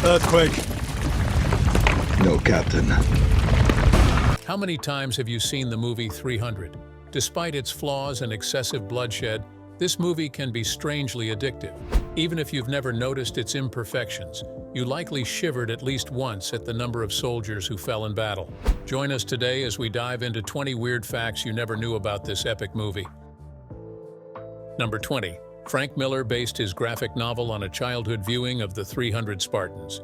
Earthquake. No, Captain. How many times have you seen the movie 300? Despite its flaws and excessive bloodshed, this movie can be strangely addictive. Even if you've never noticed its imperfections, you likely shivered at least once at the number of soldiers who fell in battle. Join us today as we dive into 20 weird facts you never knew about this epic movie. Number 20. Frank Miller based his graphic novel on a childhood viewing of the 300 Spartans.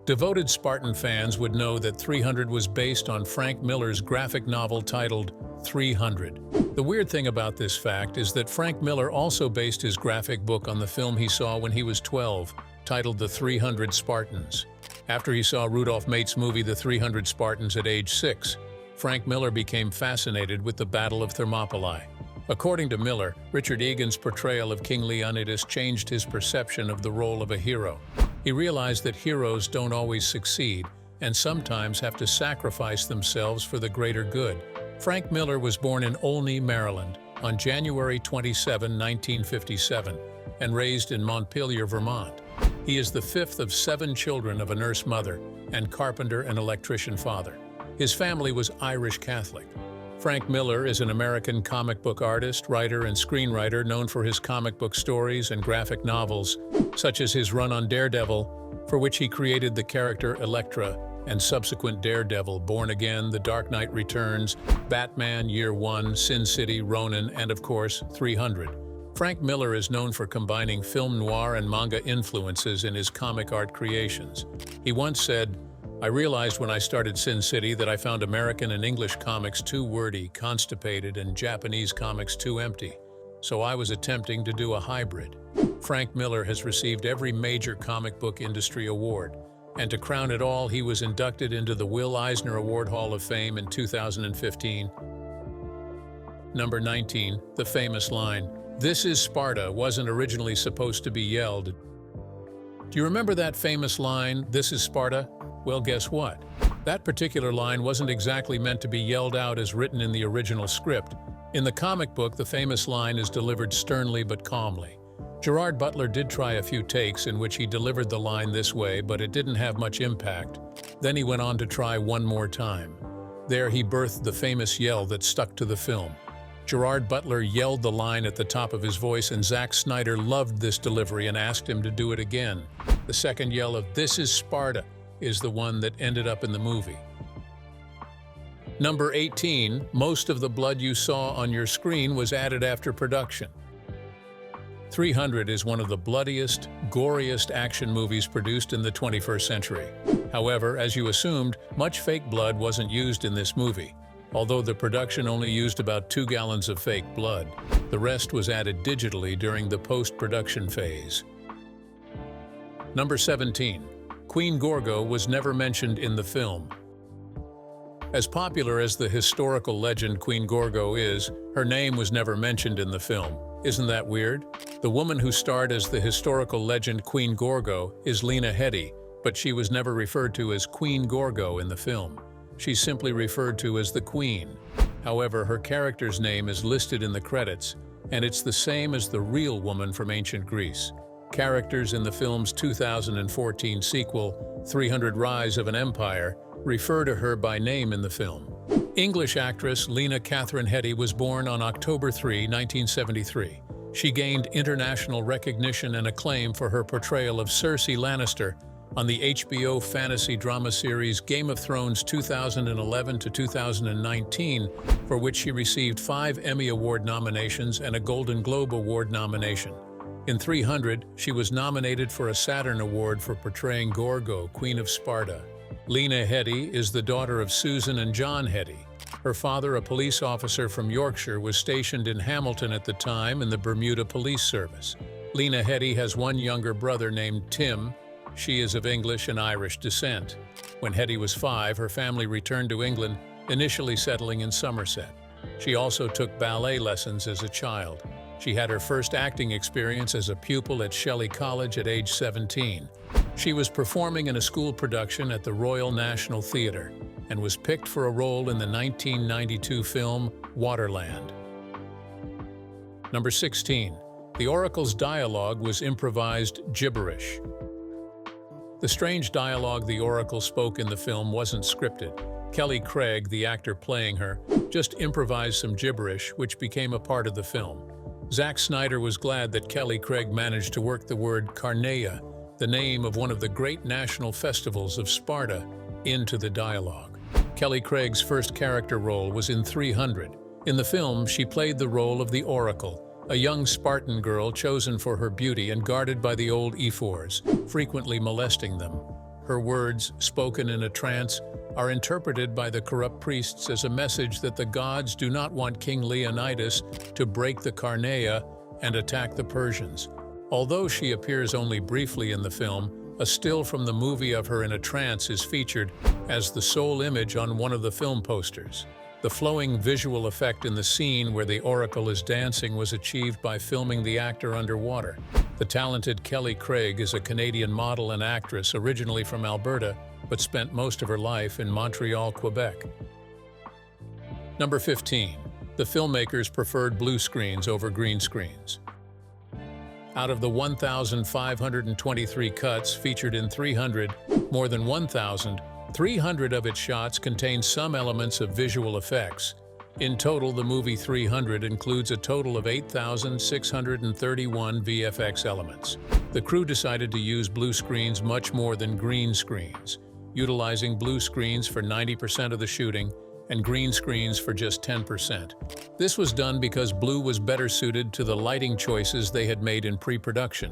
Devoted Spartan fans would know that 300 was based on Frank Miller's graphic novel titled 300. The weird thing about this fact is that Frank Miller also based his graphic book on the film he saw when he was 12, titled The 300 Spartans. After he saw Rudolph Mates' movie The 300 Spartans at age 6, Frank Miller became fascinated with the Battle of Thermopylae. According to Miller, Richard Egan's portrayal of King Leonidas changed his perception of the role of a hero. He realized that heroes don't always succeed and sometimes have to sacrifice themselves for the greater good. Frank Miller was born in Olney, Maryland, on January 27, 1957, and raised in Montpelier, Vermont. He is the fifth of 7 children of a nurse mother and carpenter and electrician father. His family was Irish Catholic. Frank Miller is an American comic book artist, writer, and screenwriter known for his comic book stories and graphic novels, such as his run on Daredevil, for which he created the character Elektra, and subsequent Daredevil, Born Again, The Dark Knight Returns, Batman Year One, Sin City, Ronin, and of course, 300. Frank Miller is known for combining film noir and manga influences in his comic art creations. He once said, "I realized when I started Sin City that I found American and English comics too wordy, constipated, and Japanese comics too empty. So I was attempting to do a hybrid." Frank Miller has received every major comic book industry award, and to crown it all, he was inducted into the Will Eisner Award Hall of Fame in 2015. Number 19. The famous line, "This is Sparta," wasn't originally supposed to be yelled. Do you remember that famous line, "This is Sparta"? Well, guess what? That particular line wasn't exactly meant to be yelled out as written in the original script. In the comic book, the famous line is delivered sternly but calmly. Gerard Butler did try a few takes in which he delivered the line this way, but it didn't have much impact. Then he went on to try one more time. There he birthed the famous yell that stuck to the film. Gerard Butler yelled the line at the top of his voice, and Zack Snyder loved this delivery and asked him to do it again. The second yell of "This is Sparta" is the one that ended up in the movie. Number 18. Most of the blood you saw on your screen was added after production. 300 is one of the bloodiest, goriest action movies produced in the 21st century. However, as you assumed, much fake blood wasn't used in this movie. Although the production only used about 2 gallons of fake blood, the rest was added digitally during the post-production phase. Number 17. Queen Gorgo was never mentioned in the film. As popular as the historical legend Queen Gorgo is, her name was never mentioned in the film. Isn't that weird? The woman who starred as the historical legend Queen Gorgo is Lena Headey, but she was never referred to as Queen Gorgo in the film. She's simply referred to as the Queen. However, her character's name is listed in the credits, and it's the same as the real woman from ancient Greece. Characters in the film's 2014 sequel, 300 Rise of an Empire, refer to her by name in the film. English actress Lena Catherine Headey was born on October 3, 1973. She gained international recognition and acclaim for her portrayal of Cersei Lannister on the HBO fantasy drama series Game of Thrones 2011 to 2019, for which she received 5 Emmy Award nominations and a Golden Globe Award nomination. In 300, she was nominated for a Saturn Award for portraying Gorgo, Queen of Sparta. Lena Headey is the daughter of Susan and John Headey. Her father, a police officer from Yorkshire, was stationed in Hamilton at the time in the Bermuda Police Service. Lena Headey has one younger brother named Tim. She is of English and Irish descent. When Headey was 5, her family returned to England, initially settling in Somerset. She also took ballet lessons as a child. She had her first acting experience as a pupil at Shelley College at age 17. She was performing in a school production at the Royal National Theatre and was picked for a role in the 1992 film Waterland. Number 16. The Oracle's dialogue was improvised gibberish. The strange dialogue the Oracle spoke in the film wasn't scripted. Kelly Craig, the actor playing her, just improvised some gibberish, which became a part of the film. Zack Snyder was glad that Kelly Craig managed to work the word Carneia, the name of one of the great national festivals of Sparta, into the dialogue. Kelly Craig's first character role was in 300. In the film, she played the role of the Oracle, a young Spartan girl chosen for her beauty and guarded by the old ephors, frequently molesting them. Her words, spoken in a trance, are interpreted by the corrupt priests as a message that the gods do not want King Leonidas to break the Carneia and attack the Persians. Although she appears only briefly in the film, a still from the movie of her in a trance is featured as the sole image on one of the film posters. The flowing visual effect in the scene where the Oracle is dancing was achieved by filming the actor underwater. The talented Kelly Craig is a Canadian model and actress originally from Alberta, but spent most of her life in Montreal, Quebec. Number 15. The filmmakers preferred blue screens over green screens. Out of the 1,523 cuts featured in 300, more than 1,300 of its shots contain some elements of visual effects. In total, the movie 300 includes a total of 8,631 VFX elements. The crew decided to use blue screens much more than green screens, utilizing blue screens for 90% of the shooting and green screens for just 10%. This was done because blue was better suited to the lighting choices they had made in pre-production,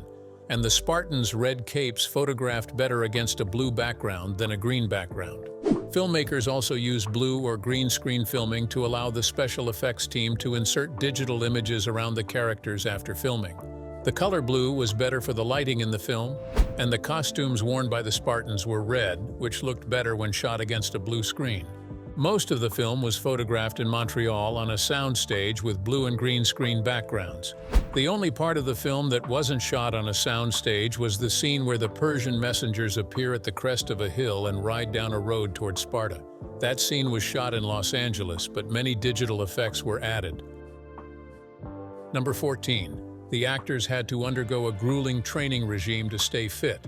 and the Spartans' red capes photographed better against a blue background than a green background. Filmmakers also used blue or green screen filming to allow the special effects team to insert digital images around the characters after filming. The color blue was better for the lighting in the film, and the costumes worn by the Spartans were red, which looked better when shot against a blue screen. Most of the film was photographed in Montreal on a soundstage with blue and green screen backgrounds. The only part of the film that wasn't shot on a soundstage was the scene where the Persian messengers appear at the crest of a hill and ride down a road toward Sparta. That scene was shot in Los Angeles, but many digital effects were added. Number 14. The actors had to undergo a grueling training regime to stay fit.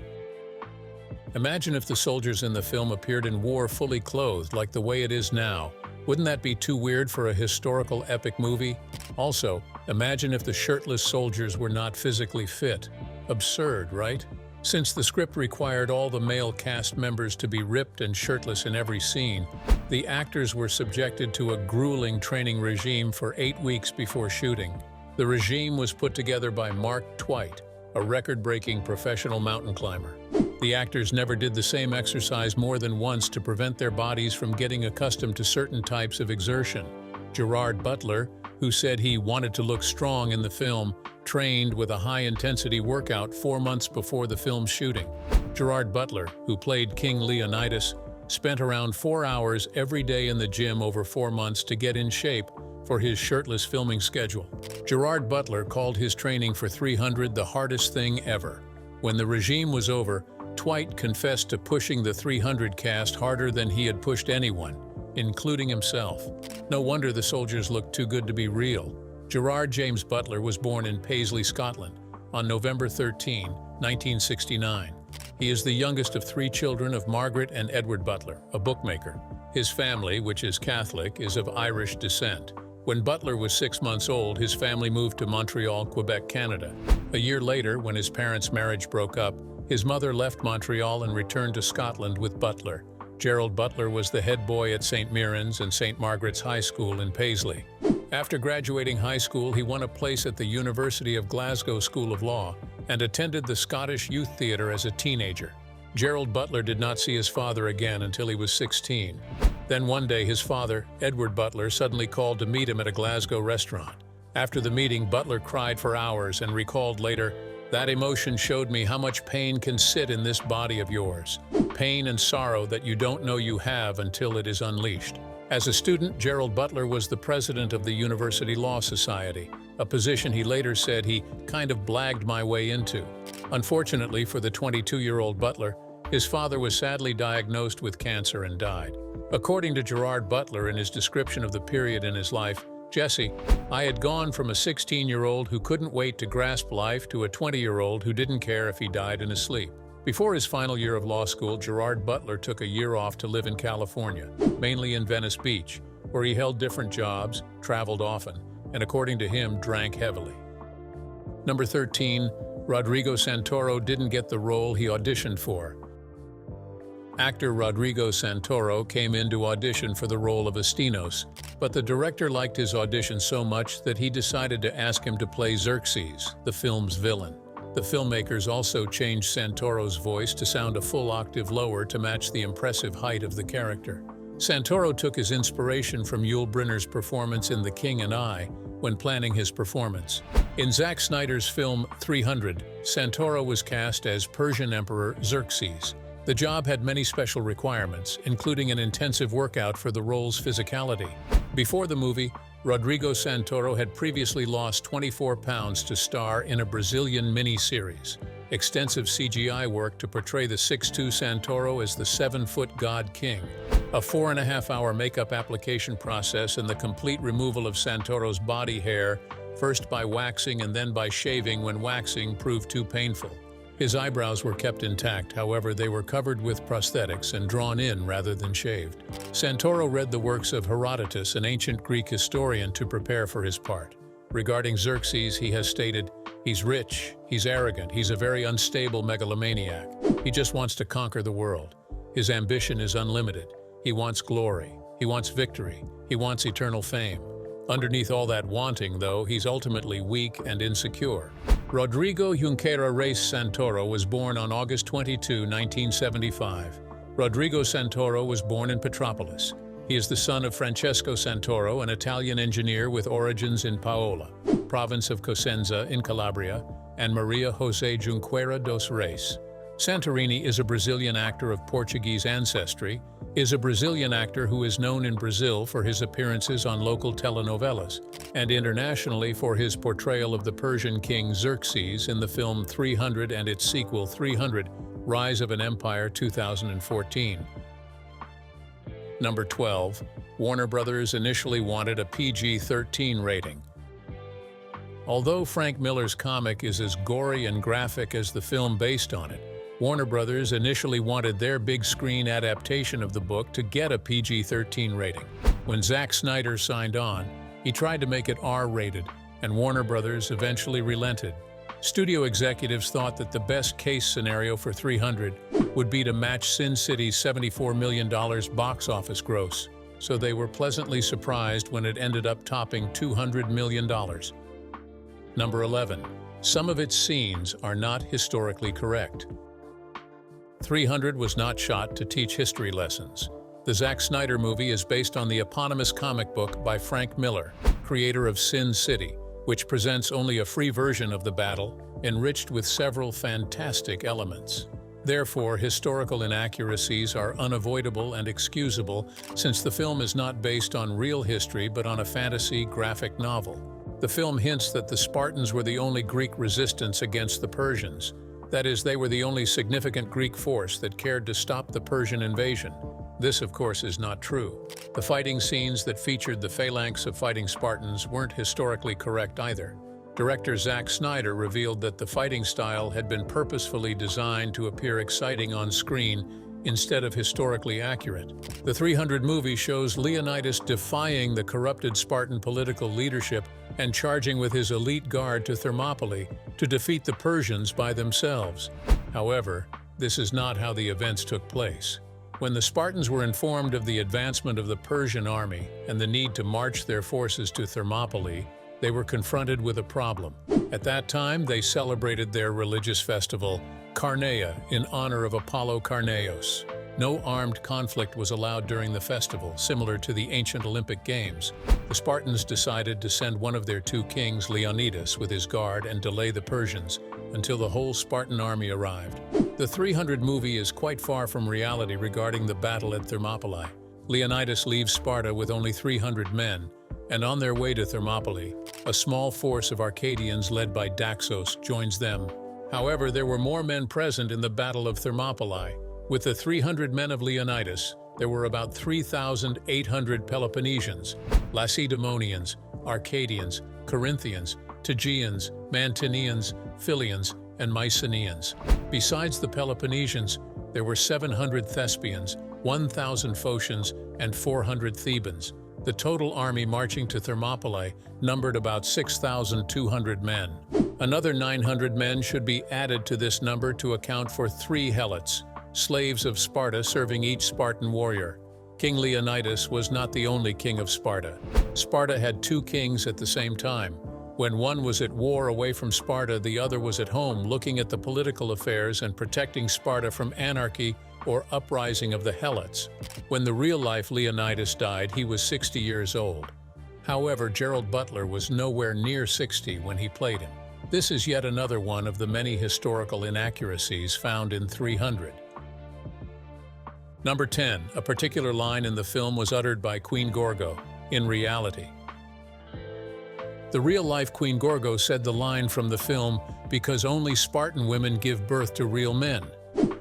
Imagine if the soldiers in the film appeared in war fully clothed like the way it is now. Wouldn't that be too weird for a historical epic movie? Also, imagine if the shirtless soldiers were not physically fit. Absurd, right? Since the script required all the male cast members to be ripped and shirtless in every scene, the actors were subjected to a grueling training regime for 8 weeks before shooting. The regime was put together by Mark Twight, a record-breaking professional mountain climber. The actors never did the same exercise more than once to prevent their bodies from getting accustomed to certain types of exertion. Gerard Butler, who said he wanted to look strong in the film, trained with a high-intensity workout 4 months before the film's shooting. Gerard Butler, who played King Leonidas, spent around 4 hours every day in the gym over 4 months to get in shape for his shirtless filming schedule. Gerard Butler called his training for 300 the hardest thing ever. When the regime was over, Twight confessed to pushing the 300 cast harder than he had pushed anyone, including himself. No wonder the soldiers looked too good to be real. Gerard James Butler was born in Paisley, Scotland, on November 13, 1969. He is the youngest of 3 children of Margaret and Edward Butler, a bookmaker. His family, which is Catholic, is of Irish descent. When Butler was 6 months old, his family moved to Montreal, Quebec, Canada. A year later, when his parents' marriage broke up, his mother left Montreal and returned to Scotland with Butler. Gerald Butler was the head boy at St. Mirren's and St. Margaret's High School in Paisley. After graduating high school, he won a place at the University of Glasgow School of Law and attended the Scottish Youth Theatre as a teenager. Gerald Butler did not see his father again until he was 16. Then one day his father, Edward Butler, suddenly called to meet him at a Glasgow restaurant. After the meeting, Butler cried for hours and recalled later, "That emotion showed me how much pain can sit in this body of yours. Pain and sorrow that you don't know you have until it is unleashed." As a student, Gerald Butler was the president of the University Law Society, a position he later said he kind of blagged my way into. Unfortunately for the 22-year-old Butler, his father was sadly diagnosed with cancer and died. According to Gerard Butler in his description of the period in his life, "Jesse, I had gone from a 16-year-old who couldn't wait to grasp life to a 20-year-old who didn't care if he died in his sleep. Before his final year of law school, Gerard Butler took a year off to live in California, mainly in Venice Beach, where he held different jobs, traveled often, and according to him, drank heavily. Number 13, Rodrigo Santoro didn't get the role he auditioned for. Actor Rodrigo Santoro came in to audition for the role of Astinos, but the director liked his audition so much that he decided to ask him to play Xerxes, the film's villain. The filmmakers also changed Santoro's voice to sound a full octave lower to match the impressive height of the character. Santoro took his inspiration from Yul Brynner's performance in The King and I when planning his performance. In Zack Snyder's film 300, Santoro was cast as Persian Emperor Xerxes. The job had many special requirements, including an intensive workout for the role's physicality. Before the movie, Rodrigo Santoro had previously lost 24 pounds to star in a Brazilian mini-series. Extensive CGI work to portray the 6'2" Santoro as the 7-foot god king. A 4.5-hour makeup application process and the complete removal of Santoro's body hair, first by waxing and then by shaving when waxing, proved too painful. His eyebrows were kept intact, however they were covered with prosthetics and drawn in rather than shaved. Santoro read the works of Herodotus, an ancient Greek historian, to prepare for his part. Regarding Xerxes, he has stated, "He's rich, he's arrogant, he's a very unstable megalomaniac. He just wants to conquer the world. His ambition is unlimited. He wants glory, he wants victory, he wants eternal fame. Underneath all that wanting, though, he's ultimately weak and insecure." Rodrigo Junqueira Reis Santoro was born on August 22, 1975. Rodrigo Santoro was born in Petropolis. He is the son of Francesco Santoro, an Italian engineer with origins in Paola, province of Cosenza in Calabria, and Maria José Junqueira dos Reis. Santorini is a Brazilian actor of Portuguese ancestry, is a Brazilian actor who is known in Brazil for his appearances on local telenovelas, and internationally for his portrayal of the Persian king Xerxes in the film 300 and its sequel 300, Rise of an Empire 2014. Number 12. Warner Brothers initially wanted a PG-13 rating. Although Frank Miller's comic is as gory and graphic as the film based on it, Warner Brothers initially wanted their big-screen adaptation of the book to get a PG-13 rating. When Zack Snyder signed on, he tried to make it R-rated, and Warner Brothers eventually relented. Studio executives thought that the best-case scenario for 300 would be to match Sin City's $74 million box office gross, so they were pleasantly surprised when it ended up topping $200 million. Number 11. Some of its scenes are not historically correct. 300 was not shot to teach history lessons. The Zack Snyder movie is based on the eponymous comic book by Frank Miller, creator of Sin City, which presents only a free version of the battle, enriched with several fantastic elements. Therefore, historical inaccuracies are unavoidable and excusable since the film is not based on real history but on a fantasy graphic novel. The film hints that the Spartans were the only Greek resistance against the Persians. That is, they were the only significant Greek force that cared to stop the Persian invasion. This, of course, is not true. The fighting scenes that featured the phalanx of fighting Spartans weren't historically correct either. Director Zack Snyder revealed that the fighting style had been purposefully designed to appear exciting on screen instead of historically accurate. The 300 movie shows Leonidas defying the corrupted Spartan political leadership and charging with his elite guard to Thermopylae to defeat the Persians by themselves. However, this is not how the events took place. When the Spartans were informed of the advancement of the Persian army and the need to march their forces to Thermopylae, they were confronted with a problem. At that time, they celebrated their religious festival, Carneia, in honor of Apollo Carneos. No armed conflict was allowed during the festival, similar to the ancient Olympic Games. The Spartans decided to send one of their two kings, Leonidas, with his guard and delay the Persians until the whole Spartan army arrived. The 300 movie is quite far from reality regarding the battle at Thermopylae. Leonidas leaves Sparta with only 300 men, and on their way to Thermopylae, a small force of Arcadians led by Daxos joins them. However, there were more men present in the Battle of Thermopylae. With the 300 men of Leonidas, there were about 3,800 Peloponnesians, Lacedaemonians, Arcadians, Corinthians, Tegeans, Mantineans, Philians, and Mycenaeans. Besides the Peloponnesians, there were 700 Thespians, 1,000 Phocians, and 400 Thebans. The total army marching to Thermopylae numbered about 6,200 men. Another 900 men should be added to this number to account for 3 helots, slaves of Sparta serving each Spartan warrior. King Leonidas was not the only king of Sparta. Sparta had 2 kings at the same time. When one was at war away from Sparta, the other was at home looking at the political affairs and protecting Sparta from anarchy or uprising of the helots. When the real-life Leonidas died, he was 60 years old. However, Gerard Butler was nowhere near 60 when he played him. This is yet another one of the many historical inaccuracies found in 300. Number 10. A particular line in the film was uttered by Queen Gorgo. In reality, the real-life Queen Gorgo said the line from the film, "Because only Spartan women give birth to real men."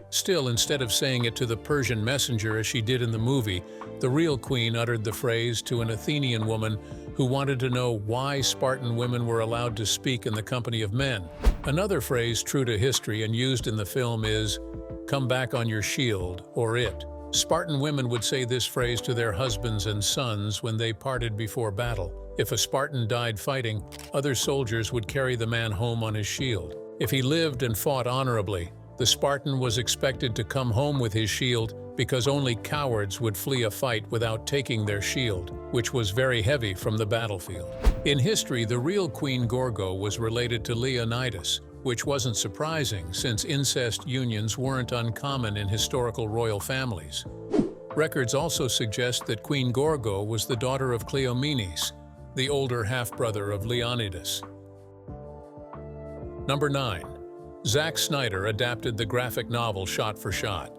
Still, instead of saying it to the Persian messenger as she did in the movie, the real queen uttered the phrase to an Athenian woman who wanted to know why Spartan women were allowed to speak in the company of men. Another phrase true to history and used in the film is, "Come back on your shield," or it. Spartan women would say this phrase to their husbands and sons when they parted before battle. If a Spartan died fighting, other soldiers would carry the man home on his shield. If he lived and fought honorably, the Spartan was expected to come home with his shield because only cowards would flee a fight without taking their shield, which was very heavy from the battlefield. In history, the real Queen Gorgo was related to Leonidas, which wasn't surprising since incest unions weren't uncommon in historical royal families. Records also suggest that Queen Gorgo was the daughter of Cleomenes, the older half-brother of Leonidas. Number 9. Zack Snyder adapted the graphic novel shot for shot.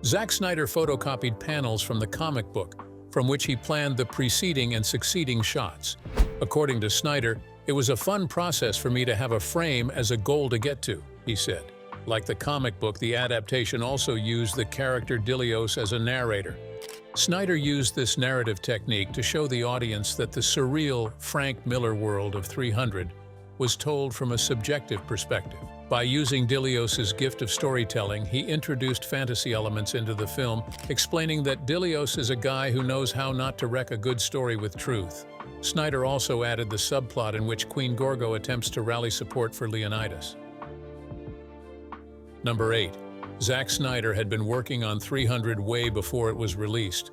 Zack Snyder photocopied panels from the comic book, from which he planned the preceding and succeeding shots. According to Snyder, "It was a fun process for me to have a frame as a goal to get to," he said. Like the comic book, the adaptation also used the character Dilios as a narrator. Snyder used this narrative technique to show the audience that the surreal Frank Miller world of 300 was told from a subjective perspective. By using Dilios' gift of storytelling, he introduced fantasy elements into the film, explaining that Dilios is a guy who knows how not to wreck a good story with truth. Snyder also added the subplot in which Queen Gorgo attempts to rally support for Leonidas. Number 8. Zack Snyder had been working on 300 way before it was released.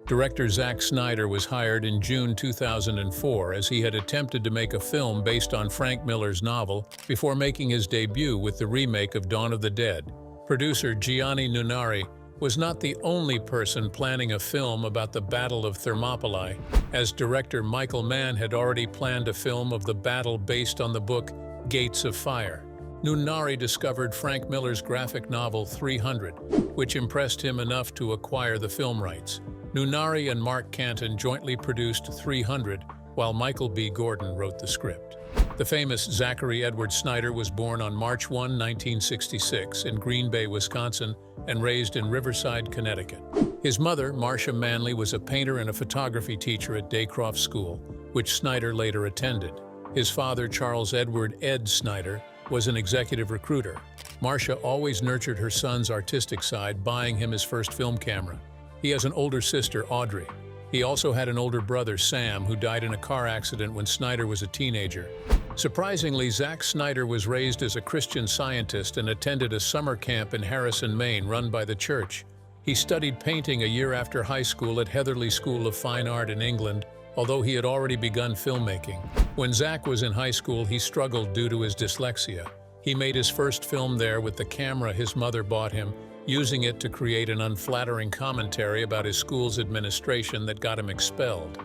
Director Zack Snyder was hired in June 2004 as he had attempted to make a film based on Frank Miller's novel before making his debut with the remake of Dawn of the Dead. Producer Gianni Nunari was not the only person planning a film about the Battle of Thermopylae, as director Michael Mann had already planned a film of the battle based on the book Gates of Fire. Nunari discovered Frank Miller's graphic novel 300, which impressed him enough to acquire the film rights. Nunari and Mark Canton jointly produced 300, while Michael B. Gordon wrote the script. The famous Zachary Edward Snyder was born on March 1, 1966, in Green Bay, Wisconsin, and raised in Riverside, Connecticut. His mother, Marcia Manley, was a painter and a photography teacher at Daycroft School, which Snyder later attended. His father, Charles Edward "Ed" Snyder, was an executive recruiter. Marcia always nurtured her son's artistic side, buying him his first film camera. He has an older sister, Audrey. He also had an older brother, Sam, who died in a car accident when Snyder was a teenager. Surprisingly, Zack Snyder was raised as a Christian Scientist and attended a summer camp in Harrison, Maine, run by the church. He studied painting a year after high school at Heatherley School of Fine Art in England, although he had already begun filmmaking. When Zack was in high school, he struggled due to his dyslexia. He made his first film there with the camera his mother bought him, using it to create an unflattering commentary about his school's administration that got him expelled.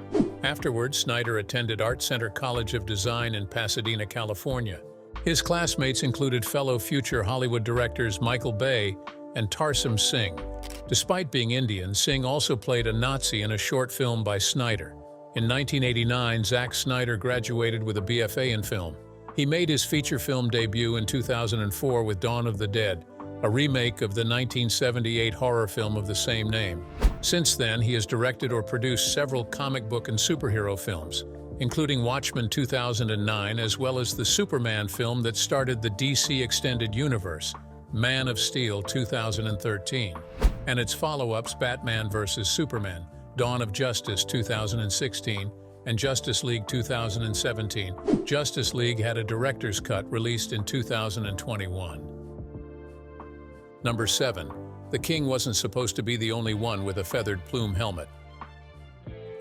Afterwards, Snyder attended Art Center College of Design in Pasadena, California. His classmates included fellow future Hollywood directors Michael Bay and Tarsem Singh. Despite being Indian, Singh also played a Nazi in a short film by Snyder. In 1989, Zack Snyder graduated with a BFA in film. He made his feature film debut in 2004 with Dawn of the Dead, a remake of the 1978 horror film of the same name. Since then, he has directed or produced several comic book and superhero films. including Watchmen 2009, as well as the Superman film that started the DC Extended Universe, Man of Steel 2013, and its follow-ups Batman vs. Superman, Dawn of Justice 2016, and Justice League 2017. Justice League had a director's cut released in 2021. Number 7. The king wasn't supposed to be the only one with a feathered plume helmet.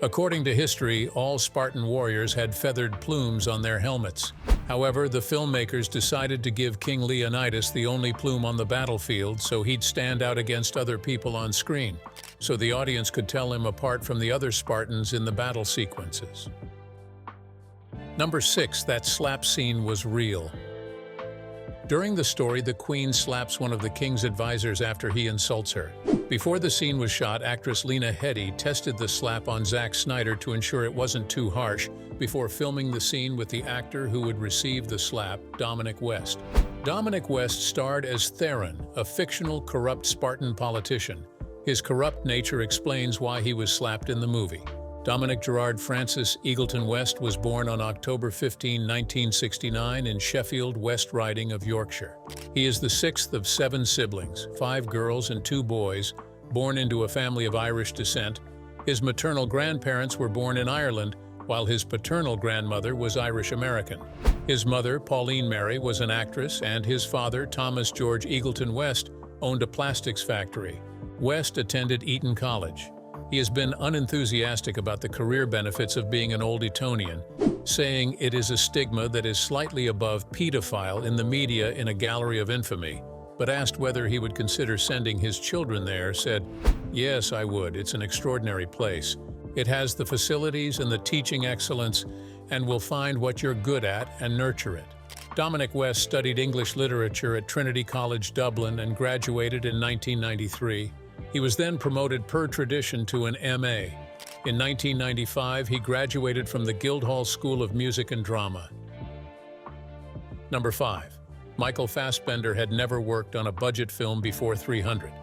According to history, all Spartan warriors had feathered plumes on their helmets. However, the filmmakers decided to give King Leonidas the only plume on the battlefield so he'd stand out against other people on screen, so the audience could tell him apart from the other Spartans in the battle sequences. Number 6. That slap scene was real. During the story, the queen slaps one of the king's advisors after he insults her. Before the scene was shot, actress Lena Headey tested the slap on Zack Snyder to ensure it wasn't too harsh before filming the scene with the actor who would receive the slap, Dominic West. Dominic West starred as Theron, a fictional, corrupt Spartan politician. His corrupt nature explains why he was slapped in the movie. Dominic Gerard Francis Eagleton West was born on October 15, 1969 in Sheffield, West Riding of Yorkshire. He is the sixth of 7 siblings, 5 girls and 2 boys, born into a family of Irish descent. His maternal grandparents were born in Ireland, while his paternal grandmother was Irish-American. His mother, Pauline Mary, was an actress, and his father, Thomas George Eagleton West, owned a plastics factory. West attended Eton College. He has been unenthusiastic about the career benefits of being an old Etonian, saying it is a stigma that is slightly above pedophile in the media in a gallery of infamy, but asked whether he would consider sending his children there, said, "Yes, I would. It's an extraordinary place. It has the facilities and the teaching excellence, and will find what you're good at and nurture it." Dominic West studied English literature at Trinity College, Dublin, and graduated in 1993. He was then promoted per tradition to an M.A. In 1995, he graduated from the Guildhall School of Music and Drama. Number 5. Michael Fassbender had never worked on a budget film before 300.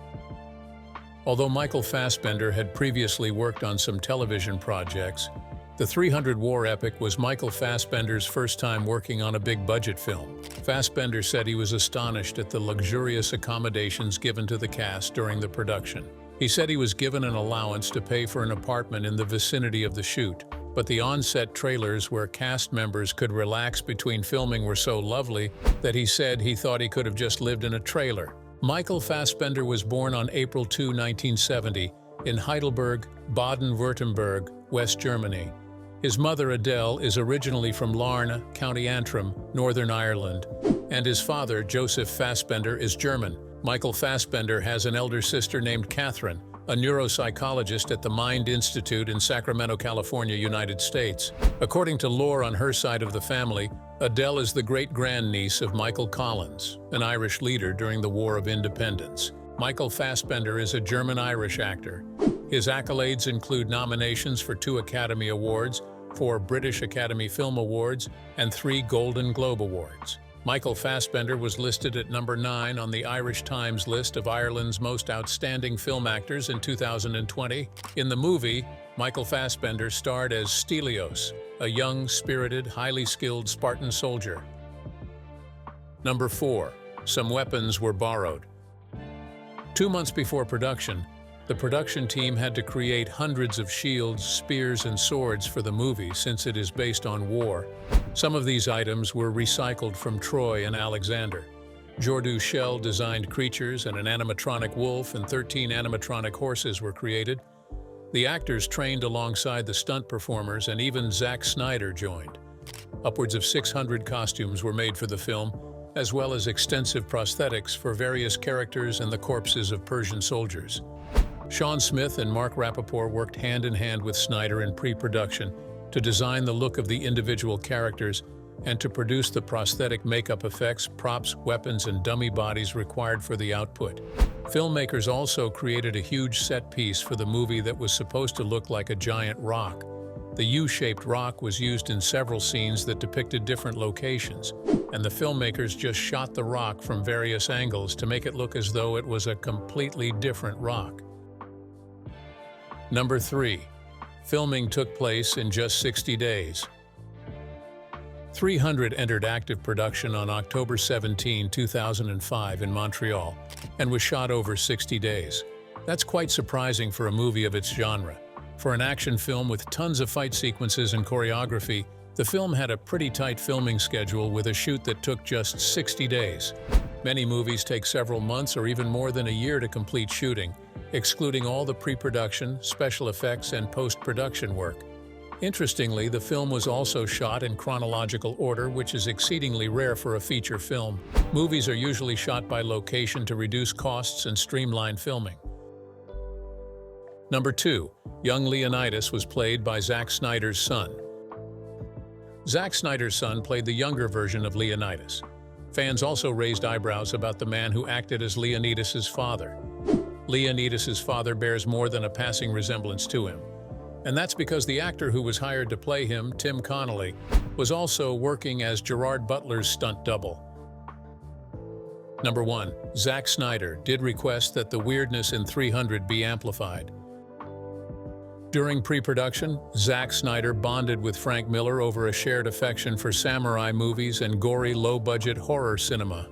Although Michael Fassbender had previously worked on some television projects, the 300 war epic was Michael Fassbender's first time working on a big-budget film. Fassbender said he was astonished at the luxurious accommodations given to the cast during the production. He said he was given an allowance to pay for an apartment in the vicinity of the shoot, but the on-set trailers where cast members could relax between filming were so lovely that he said he thought he could have just lived in a trailer. Michael Fassbender was born on April 2, 1970, in Heidelberg, Baden-Württemberg, West Germany. His mother, Adele, is originally from Larne, County Antrim, Northern Ireland, and his father, Joseph Fassbender, is German. Michael Fassbender has an elder sister named Catherine, a neuropsychologist at the Mind Institute in Sacramento, California, United States. According to lore on her side of the family, Adele is the great-grandniece of Michael Collins, an Irish leader during the War of Independence. Michael Fassbender is a German-Irish actor. His accolades include nominations for 2 Academy Awards, 4 British Academy Film Awards, and 3 Golden Globe Awards. Michael Fassbender was listed at number 9 on the Irish Times list of Ireland's most outstanding film actors in 2020. In the movie, Michael Fassbender starred as Stelios, a young, spirited, highly skilled Spartan soldier. Number 4. Some weapons were borrowed. 2 months before production, the production team had to create hundreds of shields, spears, and swords for the movie since it is based on war. Some of these items were recycled from Troy and Alexander. Jordu Shell designed creatures, and an animatronic wolf and 13 animatronic horses were created. The actors trained alongside the stunt performers, and even Zack Snyder joined. Upwards of 600 costumes were made for the film, as well as extensive prosthetics for various characters and the corpses of Persian soldiers. Sean Smith and Mark Rappaport worked hand-in-hand with Snyder in pre-production to design the look of the individual characters and to produce the prosthetic makeup effects, props, weapons, and dummy bodies required for the output. Filmmakers also created a huge set piece for the movie that was supposed to look like a giant rock. The U-shaped rock was used in several scenes that depicted different locations, and the filmmakers just shot the rock from various angles to make it look as though it was a completely different rock. Number 3. Filming took place in just 60 days. 300 entered active production on October 17, 2005 in Montreal and was shot over 60 days. That's quite surprising for a movie of its genre. For an action film with tons of fight sequences and choreography, the film had a pretty tight filming schedule with a shoot that took just 60 days. Many movies take several months or even more than a year to complete shooting, excluding all the pre-production, special effects, and post-production work. Interestingly, the film was also shot in chronological order, which is exceedingly rare for a feature film. Movies are usually shot by location to reduce costs and streamline filming. Number 2. Young Leonidas was played by Zack Snyder's son. Zack Snyder's son played the younger version of Leonidas. Fans also raised eyebrows about the man who acted as Leonidas's father. Leonidas's father bears more than a passing resemblance to him. And that's because the actor who was hired to play him, Tim Connolly, was also working as Gerard Butler's stunt double. Number 1. Zack Snyder did request that the weirdness in 300 be amplified. During pre-production, Zack Snyder bonded with Frank Miller over a shared affection for samurai movies and gory, low-budget horror cinema.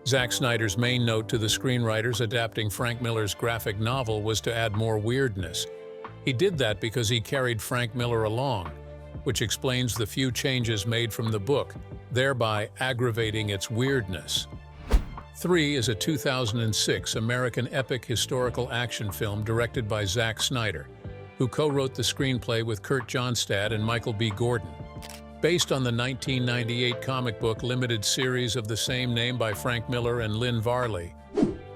Zack Snyder's main note to the screenwriters adapting Frank Miller's graphic novel was to add more weirdness. He did that because he carried Frank Miller along, which explains the few changes made from the book, thereby aggravating its weirdness. 3 is a 2006 American epic historical action film directed by Zack Snyder, who co-wrote the screenplay with Kurt Johnstad and Michael B. Gordon. Based on the 1998 comic book limited series of the same name by Frank Miller and Lynn Varley.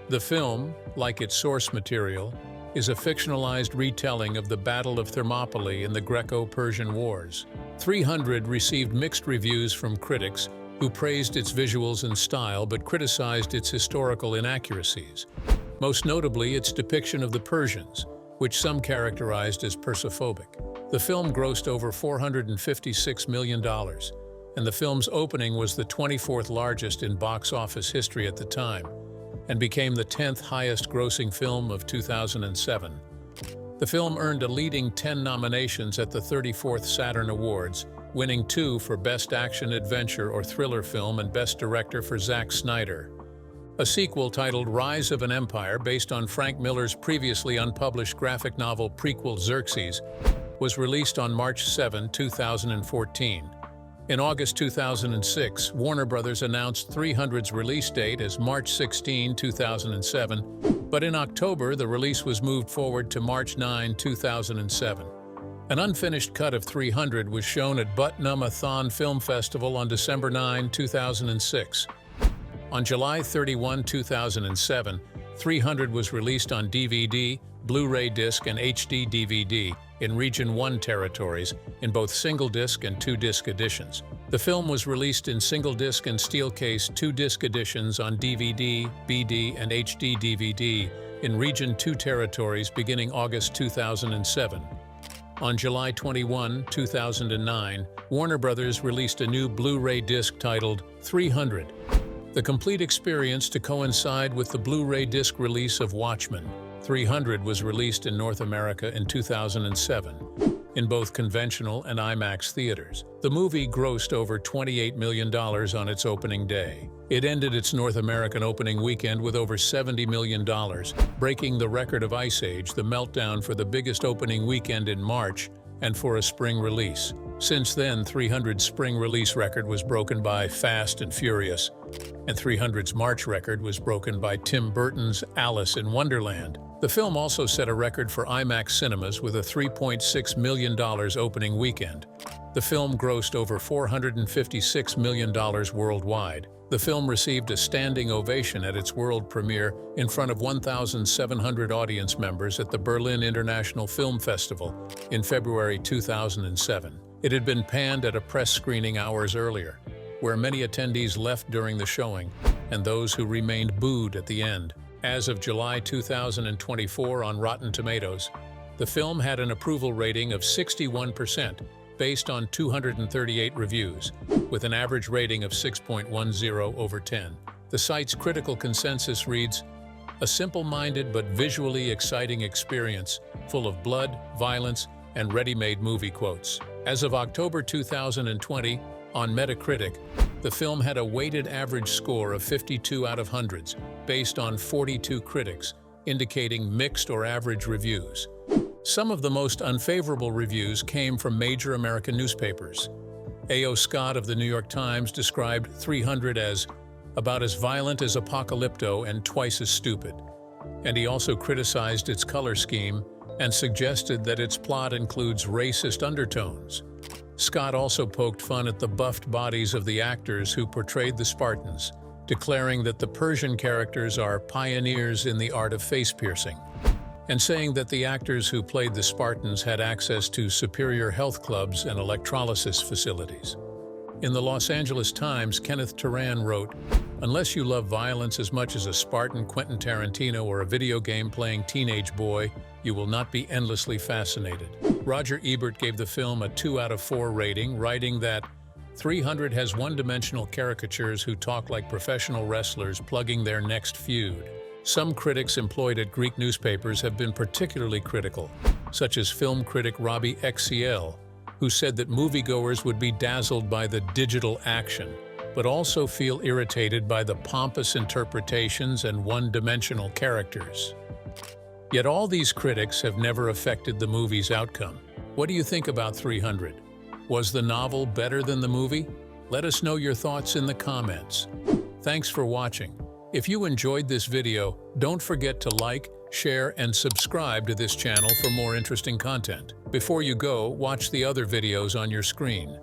The film, like its source material, is a fictionalized retelling of the Battle of Thermopylae in the Greco-Persian Wars. 300 received mixed reviews from critics who praised its visuals and style but criticized its historical inaccuracies, most notably its depiction of the Persians, which some characterized as Persophobic. The film grossed over $456 million, and the film's opening was the 24th largest in box office history at the time, and became the 10th highest-grossing film of 2007. The film earned a leading 10 nominations at the 34th Saturn Awards, winning 2 for Best Action Adventure or Thriller Film and Best Director for Zack Snyder. A sequel titled Rise of an Empire, based on Frank Miller's previously unpublished graphic novel prequel Xerxes, was released on March 7, 2014. In August 2006, Warner Bros. Announced 300's release date as March 16, 2007, but in October the release was moved forward to March 9, 2007. An unfinished cut of 300 was shown at Butt Numb-a-Thon Film Festival on December 9, 2006. On July 31, 2007, 300 was released on DVD, Blu-ray disc, and HD DVD in Region 1 territories in both single-disc and 2-disc editions. The film was released in single-disc and steel-case 2-disc editions on DVD, BD, and HD DVD in Region 2 territories beginning August 2007. On July 21, 2009, Warner Bros. Released a new Blu-ray disc titled 300. The complete experience to coincide with the Blu-ray disc release of Watchmen. 300 was released in North America in 2007, in both conventional and IMAX theaters. The movie grossed over $28 million on its opening day. It ended its North American opening weekend with over $70 million, breaking the record of Ice Age, the meltdown for the biggest opening weekend in March and for a spring release. Since then, 300's spring release record was broken by Fast and Furious, and 300's March record was broken by Tim Burton's Alice in Wonderland. The film also set a record for IMAX cinemas with a $3.6 million opening weekend. The film grossed over $456 million worldwide. The film received a standing ovation at its world premiere in front of 1,700 audience members at the Berlin International Film Festival in February 2007. It had been panned at a press screening hours earlier, where many attendees left during the showing, and those who remained booed at the end. As of July 2024 on Rotten Tomatoes, the film had an approval rating of 61%, based on 238 reviews, with an average rating of 6.10 over 10. The site's critical consensus reads, "A simple-minded but visually exciting experience, full of blood, violence, and ready-made movie quotes." As of October 2020, On Metacritic, the film had a weighted average score of 52 out of hundreds, based on 42 critics, indicating mixed or average reviews. Some of the most unfavorable reviews came from major American newspapers. A.O. Scott of the New York Times described 300 as about as violent as Apocalypto and twice as stupid. And he also criticized its color scheme and suggested that its plot includes racist undertones. Scott also poked fun at the buffed bodies of the actors who portrayed the Spartans, declaring that the Persian characters are pioneers in the art of face piercing, and saying that the actors who played the Spartans had access to superior health clubs and electrolysis facilities. In the Los Angeles Times, Kenneth Turan wrote, "Unless you love violence as much as a Spartan, Quentin Tarantino, or a video game-playing teenage boy, you will not be endlessly fascinated." Roger Ebert gave the film a 2 out of 4 rating, writing that 300 has one-dimensional caricatures who talk like professional wrestlers plugging their next feud. Some critics employed at Greek newspapers have been particularly critical, such as film critic Robbie XCL, who said that moviegoers would be dazzled by the digital action, but also feel irritated by the pompous interpretations and one-dimensional characters. Yet all these critics have never affected the movie's outcome. What do you think about 300? Was the novel better than the movie? Let us know your thoughts in the comments. Thanks for watching. If you enjoyed this video, don't forget to like, share, and subscribe to this channel for more interesting content. Before you go, watch the other videos on your screen.